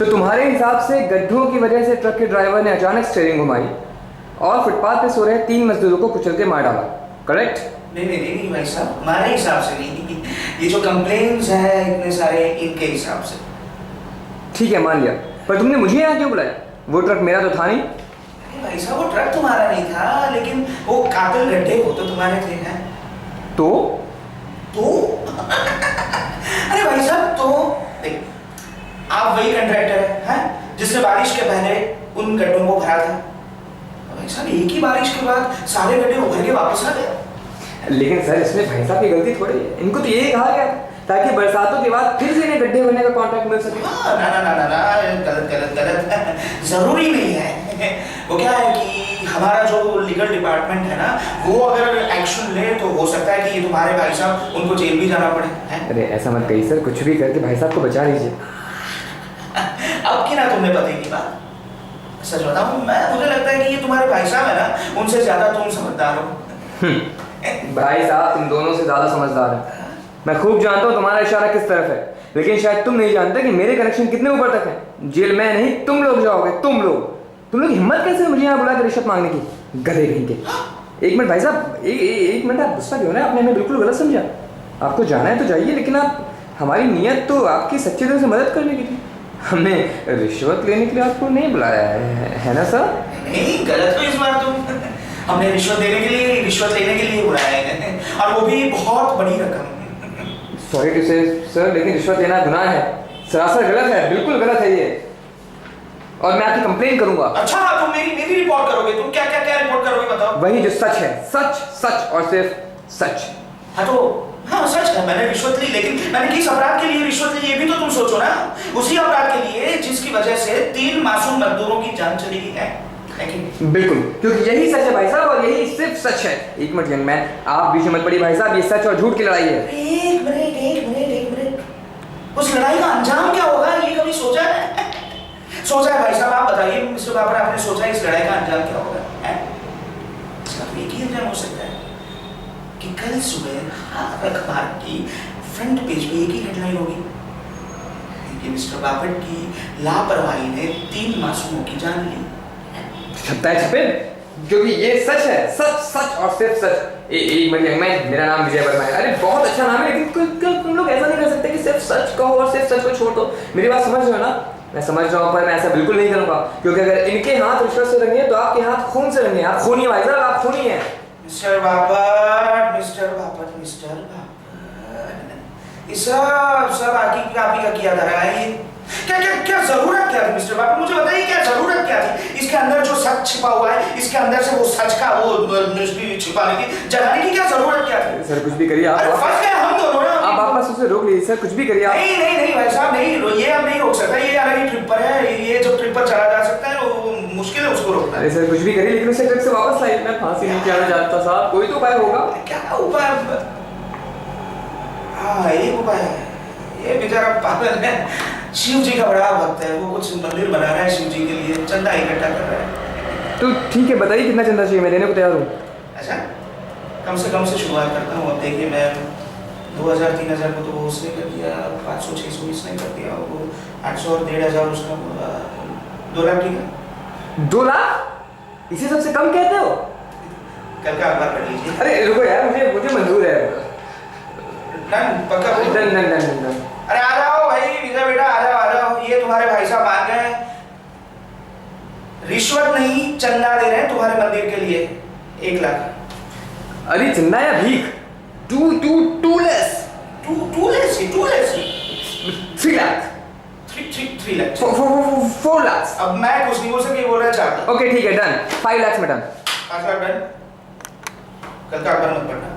तो तुम्हारे हिसाब से गड्ढों की वजह से ट्रक के ड्राइवर ने अचानक स्टीयरिंग घुमाई और फुटपाथ पे सो रहे 3 मजदूरों को कुचल के मार डाला, करेक्ट? नहीं भाई साहब, हमारे हिसाब से नहीं, ये जो कंप्लेन्स है इतने सारे, इनके हिसाब से। ठीक है, मान लिया, पर तुमने मुझे यहाँ क्यों बुलाया? वो ट्रक मेरा तो था नहीं। अरे भाई साहब, वो ट्रक तुम्हारा नहीं था, लेकिन वो कातिल गड्ढे वो तो तुम्हारे थे हैं। तो अरे भाई साहब, तो देख, आप वही कंट्रैक्टर हैं जिसने बारिश के पहले उन गड्ढों को भरा था। भाई साहब, एक ही बारिश के बाद सारे गड्ढे उभर के वापस आ गए। लेकिन सर, इसमें भाई साहब की गलती थोड़ी है। इनको तो यही कहा गया ताकि बरसातों के बाद फिर से इन्हें गड्ढे भरने का कॉन्ट्रैक्ट मिल सके। ना, गलत जरूरी नहीं है। वो क्या है कि हमारा जो लीगल डिपार्टमेंट है ना, वो अगर एक्शन ले तो हो सकता है कि ये तुम्हारे भाई साहब उनको जेल भी जाना पड़े है? अरे ऐसा मत कहिए सर, कुछ भी करके भाई साहब को बचा लीजिए। अब की ना तुमने पता की बात, सच बताऊं, मुझे लगता है कि ये तुम्हारे भाई साहब है ना, उनसे ज्यादा तुम समझदार हो। भाई साहब, तुम दोनों से ज्यादा समझदार है। मैं खूब जानता हूँ तुम्हारा इशारा किस तरफ है, लेकिन शायद तुम नहीं जानते कि मेरे कनेक्शन कितने ऊपर तक है। जेल में नहीं, तुम लोग जाओगे। तुम लोग हिम्मत कैसे मुझे यहाँ बुला के रिश्वत मांगने की? गधे कहीं के। एक मिनट भाई साहब, एक मिनट, आप गुस्सा क्यों ना? आपने हमें बिल्कुल गलत समझा। आपको जाना है तो जाइए, लेकिन आप, हमारी नीयत तो आपकी सच्चे दिल से मदद करने की थी। हमने रिश्वत लेने के लिए आपको नहीं बुलाया है ना सर? नहीं, गलत हो इस बार तुम। हमने रिश्वत देने के लिए, रिश्वत लेने के लिए बुलाया है, और वो भी बहुत बड़ी रकम। सॉरी टू से सर, लेकिन रिश्वत लेना गुनाह है, सरासर गलत है, बिल्कुल गलत है ये, और मैं आपकी कंप्लेन करूंगा। अच्छा, तुम मेरी रिपोर्ट करोगे? तुम क्या रिपोर्ट करोगे बताओ? वही जो सच है, सच और सिर्फ सच। हाँ, सच है, मैंने रिश्वत ली, लेकिन मैंने किस अपराध के लिए रिश्वत ली ये भी तो तुम सोचो ना। उसी अपराध के लिए जिसकी वजह से 3 मासूम मजदूरों की जान चली गई है। बिल्कुल, क्योंकि यही सच है भाई साहब, और यही सिर्फ सच है। एक मिनट यंग मैन, आप बीच में मत पड़िए भाई साहब, ये सच और झूठ की लड़ाई है। एक मिनट, उस लड़ाई का अंजाम क्या होगा ये कभी सोचा है? सोचा है भाई साहब? आप बताइए मिस्टर बाबर, आपने सोचा इस लड़ाई का अंजाम क्या होगा? इसका तो एक ही अंजाम हो सकता है कि कल सुबह अखबार की फ्रंट पेज पे एक ही हेडलाइन होगी कि मिस्टर बाबर की लापरवाही ने 3 मासूमों की जान ली। क्योंकि ये सच है, सच और सिर्फ सच। एक मिनट यंग मैन, मेरा नाम विजय वर्मा है। अरे बहुत अच्छा नाम है, लेकिन तुम लोग ऐसा नहीं कर सकते कि सिर्फ सच कहो और सिर्फ सच को छोड़ दो। मेरी बात समझ रहे हो ना? मैं समझ रहा हूँ, पर मैं ऐसा बिल्कुल नहीं करूँगा, क्योंकि अगर इनके हाथ रिश्वत से रंगे तो आपके हाथ खून से रंगे। आप खूनी भाई साहब, आप खूनी हैं। मिस्टर बाबर, सब आप ही का किया जा रहा है। क्या जरूरत क्या थी मिस्टर बाबर? मुझे बताइए, क्या जरूरत क्या थी? इसके अंदर जो सच छिपा हुआ है, इसके अंदर से वो सच का वो छिपाने की, जलाने की क्या जरूरत क्या थी? सर कुछ भी करिए आप। फंस गए हम दोनों ना। आप आपस में रोक लीजिए सर, कुछ भी करिए आप। नहीं भाई साहब, नहीं, ये अब नहीं रोक सकता। ये अलग ही ट्रिप पर है, ये जो ट्रिप पर चला जा सकता है वो मुश्किल है उसको रोकना। अरे सर कुछ भी करिए, लेकिन उसे ट्रिप से वापस लाइए। मैं फांसी नहीं जाना चाहता साहब, कोई तो उपाय होगा। क्या उपाय? हाँ, एक उपाय है। ये बेचारा पागल है, शिव जी का बड़ा भक्त है, वो कुछ मंदिर बना रहा है शिव जी के लिए, चंदा इकट्ठा कर रहा है। तो ठीक है, बताइए कितना चंदा चाहिए, मैं देने को तैयार हूँ। अच्छा, कम से शुरुआत करता हूँ। अब देखिए, मैं 2000-3000 को तो वो उसने कर दिया, 500-600 इसने कर दिया, वो 800 और 1500 उसका, 2 लाख। ठीक है, 2 लाख? इसे सबसे कम कहते हो? कल का अखबार पढ़ लीजिए। अरे रुको यार, मुझे मंजूर है। पक्का? डन। अरे आ जाओ भाई विजय बेटा, आ जाओ। ये तुम्हारे भाई साहब मान गए, रिश्वत नहीं चंदा दे रहे हैं तुम्हारे मंदिर के लिए 1 लाख। अरे चंदा या भीख? Too less. 3 लाख। 3 लाख। 4 लाख। अब मैं कुछ नहीं बोल सकता, ये बोल रहा चाहता। ओके ठीक है, डन। 5 लाख में डन। 5 लाख डन। कल का अखबार मत पढ़ना।